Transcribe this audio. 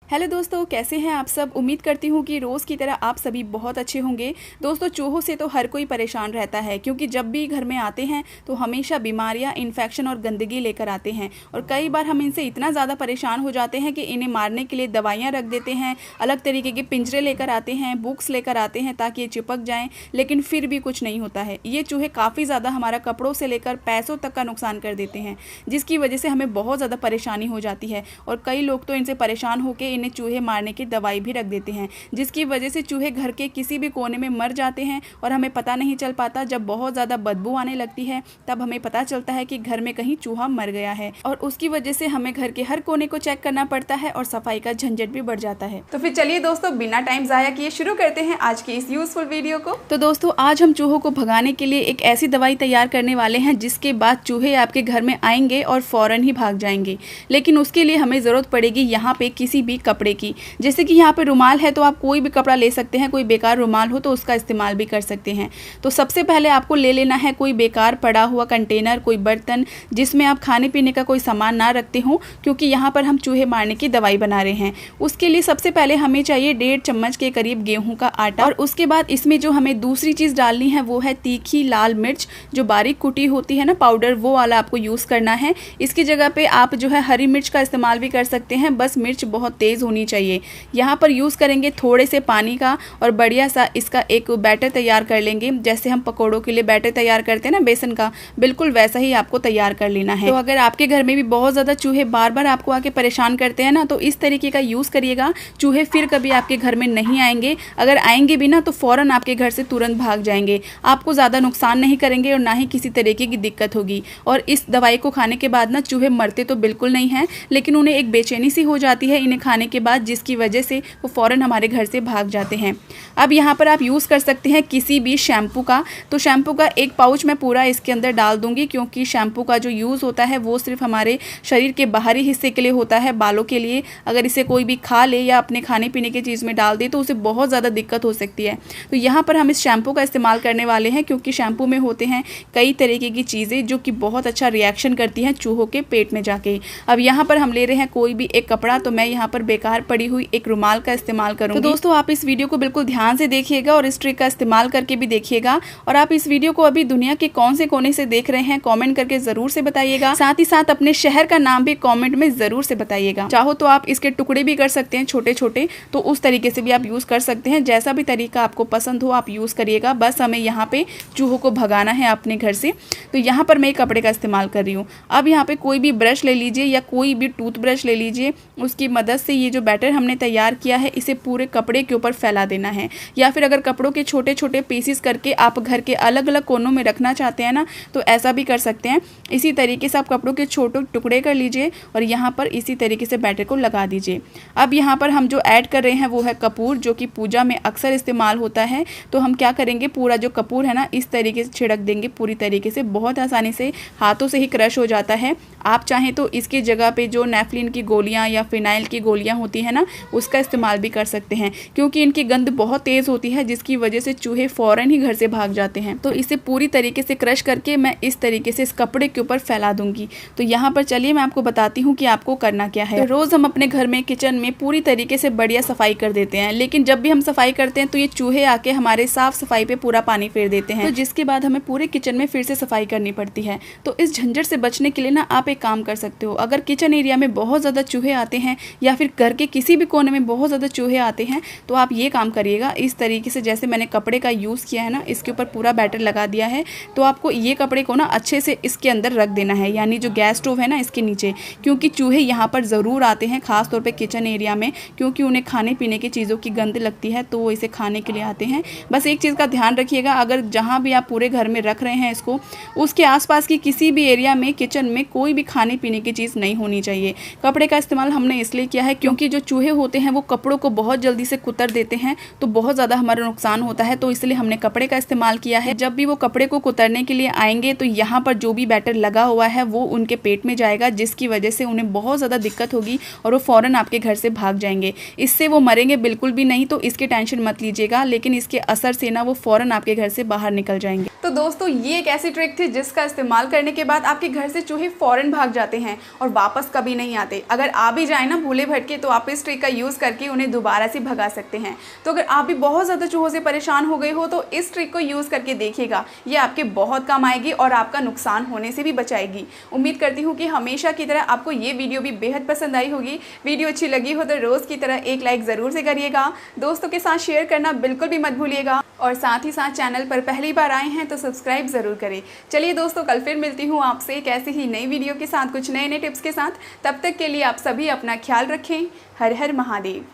Hello दोस्तों, कैसे हैं आप सब। उम्मीद करती हूँ कि रोज़ की तरह आप सभी बहुत अच्छे होंगे। दोस्तों, चूहों से तो हर कोई परेशान रहता है क्योंकि जब भी घर में आते हैं तो हमेशा बीमारियाँ, इन्फेक्शन और गंदगी लेकर आते हैं। और कई बार हम इनसे इतना ज़्यादा परेशान हो जाते हैं कि इन्हें मारने के लिए दवाइयाँ रख देते हैं, अलग तरीके के पिंजरे लेकर आते हैं, बुक्स लेकर आते हैं ताकि ये चिपक जाएँ, लेकिन फिर भी कुछ नहीं होता है। ये चूहे काफ़ी ज़्यादा हमारा कपड़ों से लेकर पैसों तक का नुकसान कर देते हैं, जिसकी वजह से हमें बहुत ज़्यादा परेशानी हो जाती है। और कई लोग तो इनसे परेशान होकर इन्हें चूहे मारने की दवाई भी रख देते हैं, जिसकी वजह से चूहे घर के किसी भी कोने में मर जाते हैं और हमें पता नहीं चल पाता। जब बहुत ज़्यादा बदबू आने लगती है तब हमें पता चलता है कि घर में कहीं चूहा मर गया है, और उसकी वजह से हमें घर के हर कोने को चेक करना पड़ता है और सफाई का झंझट भी बढ़ जाता है। तो फिर चलिए दोस्तों, बिना टाइम ज़ाया किए शुरू करते हैं आज की इस यूजफुल वीडियो को। तो दोस्तों, आज हम चूहों को भगाने के लिए एक ऐसी दवाई तैयार करने वाले हैं जिसके बाद चूहे आपके घर में आएंगे और फौरन ही भाग जाएंगे। लेकिन उसके लिए हमें ज़रूरत पड़ेगी यहाँ पे किसी भी कपड़े की। जैसे कि यहाँ पे रुमाल है तो आप कोई भी कपड़ा ले सकते हैं, कोई बेकार रुमाल हो तो उसका इस्तेमाल भी कर सकते हैं। तो सबसे पहले आपको ले लेना है कोई बेकार पड़ा हुआ कंटेनर, कोई बर्तन जिसमें आप खाने पीने का कोई सामान ना रखते हो, क्योंकि यहाँ पर हम चूहे मारने की दवाई बना रहे हैं। उसके लिए सबसे पहले हमें चाहिए 1.5 चम्मच के करीब गेहूँ का आटा, और उसके बाद इसमें जो हमें दूसरी चीज़ डालनी है वो है तीखी लाल मिर्च, जो बारीक कुटी होती है ना पाउडर, वो वाला आपको यूज़ करना है। इसकी जगह पे आप जो है हरी मिर्च का इस्तेमाल भी कर सकते हैं, बस मिर्च बहुत तेज़ होनी चाहिए। यहाँ पर यूज़ करेंगे थोड़े से पानी का, और बढ़िया सा इसका एक बैटर तैयार कर लेंगे। जैसे हम पकौड़ों के लिए बैटर तैयार करते हैं ना बेसन का, बिल्कुल वैसा ही आपको तैयार कर लेना है। तो अगर आपके घर में भी बहुत ज़्यादा चूहे बार बार आपको आके परेशान करते हैं ना, तो इस तरीके का यूज़ करिएगा। चूहे फिर कभी आपके घर में नहीं आएंगे, अगर आएंगे भी ना तो फ़ौरन आपके घर से तुरंत भाग जाएंगे। आपको ज़्यादा नुकसान नहीं करेंगे और ना ही किसी तरीके की दिक्कत होगी। और इस दवाई को खाने के बाद ना चूहे मरते तो बिल्कुल नहीं हैं, लेकिन उन्हें एक बेचैनी सी हो जाती है इन्हें खाने के बाद, जिसकी वजह से वो फ़ौरन हमारे घर से भाग जाते हैं। अब यहाँ पर आप यूज़ कर सकते हैं किसी भी शैम्पू का। तो शैम्पू का एक पाउच मैं पूरा इसके अंदर डाल दूंगी, क्योंकि शैम्पू का जो यूज़ होता है वो सिर्फ हमारे शरीर के बाहरी हिस्से के लिए होता है, बालों के लिए। अगर इसे कोई भी खा ले या अपने खाने पीने की चीज़ में डाल दे तो उसे बहुत ज़्यादा दिक्कत हो सकती है। तो यहाँ पर हम इस शैम्पू का इस्तेमाल करने वाले हैं, क्योंकि शैम्पू में होते हैं कई तरीके की चीज़ें जो कि बहुत अच्छा रिएक्शन करती हैं चूहों के पेट में जाके। अब यहाँ पर हम ले रहे हैं कोई भी एक कपड़ा, तो मैं यहाँ पर बेकार पड़ी हुई एक रुमाल का इस्तेमाल करूँगी। तो दोस्तों, आप इस वीडियो को बिल्कुल ध्यान से देखिएगा और इस ट्रिक का इस्तेमाल करके भी देखिएगा। और आप इस वीडियो को अभी दुनिया के कौन से कोने से देख रहे हैं कमेंट करके जरूर से बताइएगा। साथ ही साथ अपने शहर का नाम भी कमेंट में जरूर से बताइएगा। चाहो तो आप इसके टुकड़े भी कर सकते हैं छोटे छोटे, तो उस तरीके से भी आप यूज़ कर सकते हैं। जैसा भी तरीका आपको पसंद हो आप यूज़ करिएगा। बस हमें यहाँ पे चूहों को भगाना है अपने घर से। तो यहाँ पर मैं एक कपड़े का इस्तेमाल कर रही हूँ। अब यहाँ पे कोई भी ब्रश ले लीजिए या कोई भी टूथ ब्रश ले लीजिए, उसकी मदद से ये जो बैटर हमने तैयार किया है इसे पूरे कपड़े के ऊपर फैला देना है। या फिर अगर कपड़ों के छोटे छोटे पीसेस करके आप घर के अलग अलग कोनों में रखना चाहते हैं ना, तो ऐसा भी कर सकते हैं। इसी तरीके से आप कपड़ों के छोटे टुकड़े कर लीजिए और यहाँ पर इसी तरीके से बैटर को लगा दीजिए। अब यहाँ पर हम जो ऐड कर रहे हैं वो है कपूर, जो कि पूजा में अक्सर इस्तेमाल होता है। तो हम क्या करेंगे, पूरा जो कपूर है ना इस तरीके से छिड़क देंगे पूरी तरीके से। बहुत आसानी से हाथों से ही क्रश हो जाता है। आप चाहें तो इसकी जगह पे जो नेफ्लिन की गोलियां या फिनाइल की गोलियां होती है ना, उसका इस्तेमाल भी कर सकते हैं, क्योंकि इनकी गंध बहुत तेज़ होती है, जिसकी वजह से चूहे फ़ौरन ही घर से भाग जाते हैं। तो इसे पूरी तरीके से क्रश करके मैं इस तरीके से इस कपड़े के ऊपर फैला दूंगी। तो यहाँ पर चलिए मैं आपको बताती हूँ कि आपको करना क्या है। तो रोज़ हम अपने घर में किचन में पूरी तरीके से बढ़िया सफाई कर देते हैं, लेकिन जब भी हम सफाई करते हैं तो ये चूहे आके हमारे साफ सफाई पे पूरा पानी फेर देते हैं, तो जिसके बाद हमें पूरे किचन में फिर से सफाई करनी पड़ती है। तो इस झंझट से बचने के लिए ना आप एक काम कर सकते हो। अगर किचन एरिया में बहुत ज़्यादा चूहे आते हैं या फिर घर के किसी भी कोने में बहुत ज़्यादा चूहे आते हैं, तो आप ये काम करिएगा इस तरीके से। जैसे मैंने कपड़े का यूज़ किया है ना, इसके ऊपर पूरा बैटर लगा दिया है, तो आपको ये कपड़े को ना अच्छे से इसके अंदर रख देना है, यानी जो गैस स्टोव है ना इसके नीचे, क्योंकि चूहे यहाँ पर ज़रूर आते हैं, खास तौर पे किचन एरिया में, क्योंकि उन्हें खाने पीने की चीज़ों की गंध लगती है तो वो इसे खाने के लिए आते हैं। बस एक चीज़ का ध्यान रखिएगा, अगर जहाँ भी आप पूरे घर में रख रहे हैं इसको, उसके आसपास की किसी भी एरिया में किचन में कोई भी खाने पीने की चीज़ नहीं होनी चाहिए। कपड़े का इस्तेमाल हमने इसलिए किया है क्योंकि जो चूहे होते हैं वो कपड़ों को बहुत जल्दी से कुतर देते हैं, तो बहुत ज़्यादा हमारा नुकसान होता है। तो इसलिए हमने कपड़े का इस्तेमाल किया है। जब भी वो कपड़े को कुतरने के लिए आएंगे तो यहाँ पर जो भी बैटर लगा हुआ है वो उनके पेट में जाएगा, जिसकी वजह से उन्हें बहुत ज़्यादा दिक्कत होगी और वो फ़ौरन आपके घर से भाग जाएंगे। इससे वो मरेंगे बिल्कुल भी नहीं, तो इसकी टेंशन मत लीजिएगा, लेकिन इसके असर से ना वो फ़ौरन आपके घर से बाहर निकल जाएंगे। तो दोस्तों, ये एक ऐसी ट्रिक थी जिसका इस्तेमाल करने के बाद आपके घर से चूहे फ़ौरन भाग जाते हैं और वापस कभी नहीं आते। अगर आ भी जाए ना भूले भटके तो आप इस ट्रिक का यूज़ करके उन्हें दोबारा से भगा सकते हैं। तो अगर आप भी बहुत ज़्यादा चूहों से परेशान हो गए हो तो इस ट्रिक को यूज़ करके देखिएगा, ये आपके बहुत काम आएगी और आपका नुकसान होने से भी बचाएगी। उम्मीद करती हूँ कि हमेशा की तरह आपको ये वीडियो भी बेहद पसंद आई होगी। वीडियो अच्छी लगी हो तो रोज़ की तरह एक लाइक ज़रूर से करिएगा, दोस्तों के साथ शेयर करना बिल्कुल भी मत भूलिएगा और साथ ही साथ चैनल पर पहली बार आए हैं तो सब्सक्राइब ज़रूर करें। चलिए दोस्तों, कल फिर मिलती हूँ आपसे एक ऐसी ही नई वीडियो के साथ, कुछ नए नए टिप्स के साथ। तब तक के लिए आप सभी अपना ख्याल रखें। हर हर महादेव।